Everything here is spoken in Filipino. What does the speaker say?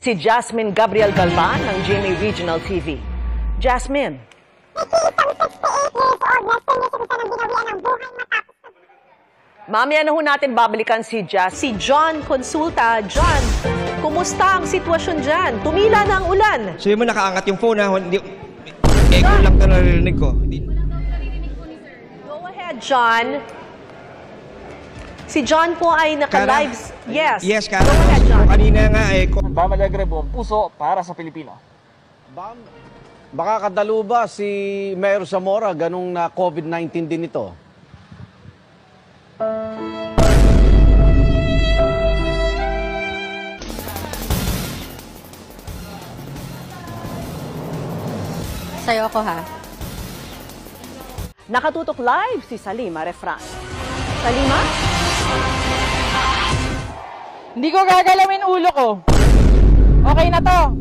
Si Jasmine Gabriel Galvan ng GMA Regional TV. Jasmine. Mamaya na ho natin babalikan si John Consulta. John, kumusta ang sitwasyon dyan? Tumila na ang ulan. So yung mo nakaangat yung phone ha? Hindi, echo lang na narinig ko. Go ahead, John. Si John po ay naka-lives. Yes. Yes, Kara. Go ahead, John. Kanina nga Bam Alegre, buong puso para sa Pilipino. Bam, baka kadalo ba si Mayor Zamora ganung na COVID-19 din ito? Sa'yo ako ha. Nakatutok live si Salima Refran. Salima? Hindi ko gagalawin ulo ko. Okay na to.